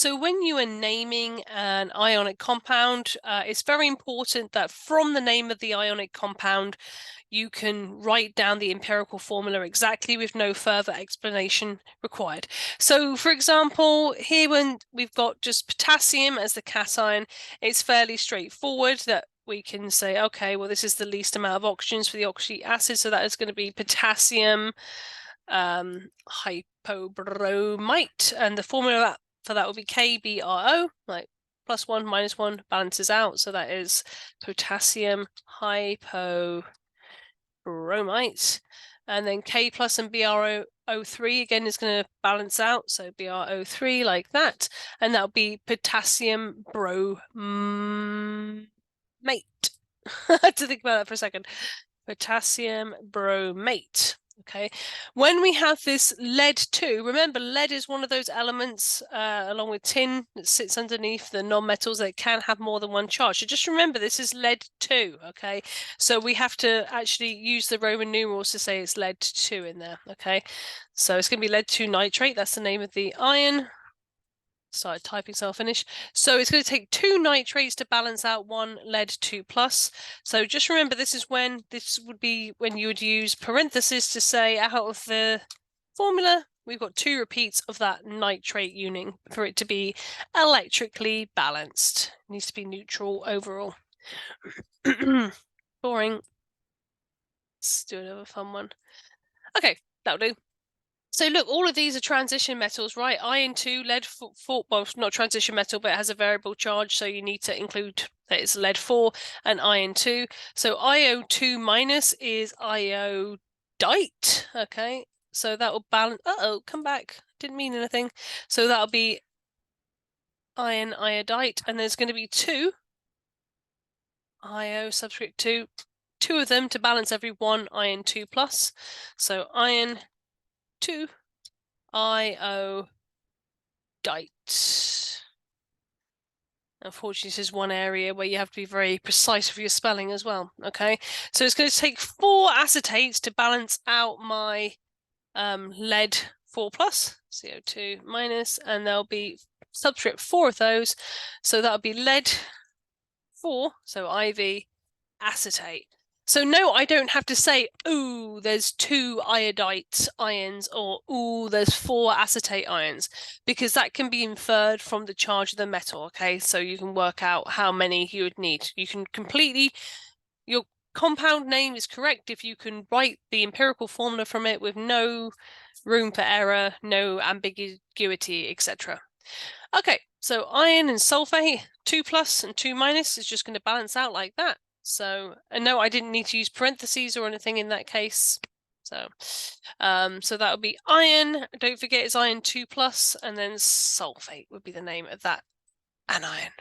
So when you are naming an ionic compound, it's very important that from the name of the ionic compound, you can write down the empirical formula exactly with no further explanation required. So for example, here when we've got just potassium as the cation, it's fairly straightforward that we can say, okay, well, this is the least amount of oxygens for the oxalic acid, so that is going to be potassium hypobromite, and the formula for that will be KBRO, like +1 -1 balances out, so that is potassium hypobromite, and then K plus and BrO3 again is going to balance out, so BrO3 like that, and that'll be potassium bromate. I had to think about that for a second. Potassium bromate. Okay, when we have this lead-2, remember lead is one of those elements along with tin that sits underneath the non-metals that can have more than one charge. So just remember this is lead-2, okay? So we have to actually use the Roman numerals to say it's lead-2 in there, okay? So it's going to be lead-2 nitrate, that's the name of the ion. Started typing, so I'll finish. So it's going to take 2 nitrates to balance out 1 lead-2 plus. So just remember this would be when you would use parentheses to say out of the formula, we've got 2 repeats of that nitrate unit for it to be electrically balanced. It needs to be neutral overall. Boring. Let's do another fun one. Okay, that'll do. So look, all of these are transition metals, right? Iron 2, lead 4, well, not transition metal, but it has a variable charge, so you need to include that it's lead 4 and iron 2. So IO2 minus is iodite, okay? So that will balance, come back, didn't mean anything. So that'll be iron iodite, and there's going to be 2, IO subscript 2 of them to balance every 1 iron 2 plus. So iron 2 iodite. Unfortunately, this is one area where you have to be very precise with your spelling as well, okay? So it's going to take 4 acetates to balance out my lead 4 plus, CO2 minus, and there'll be subscript 4 of those. So that'll be lead 4, so IV acetate. So no, I don't have to say, ooh, there's 2 iodite ions, or ooh, there's 4 acetate ions, because that can be inferred from the charge of the metal, okay? So you can work out how many you would need. You can your compound name is correct if you can write the empirical formula from it with no room for error, no ambiguity, etc. Okay, so iron and sulfate, 2 plus and 2 minus is just going to balance out like that. So, and no, I didn't need to use parentheses or anything in that case. So, so that would be iron. Don't forget it's iron 2 plus, and then sulfate would be the name of that anion.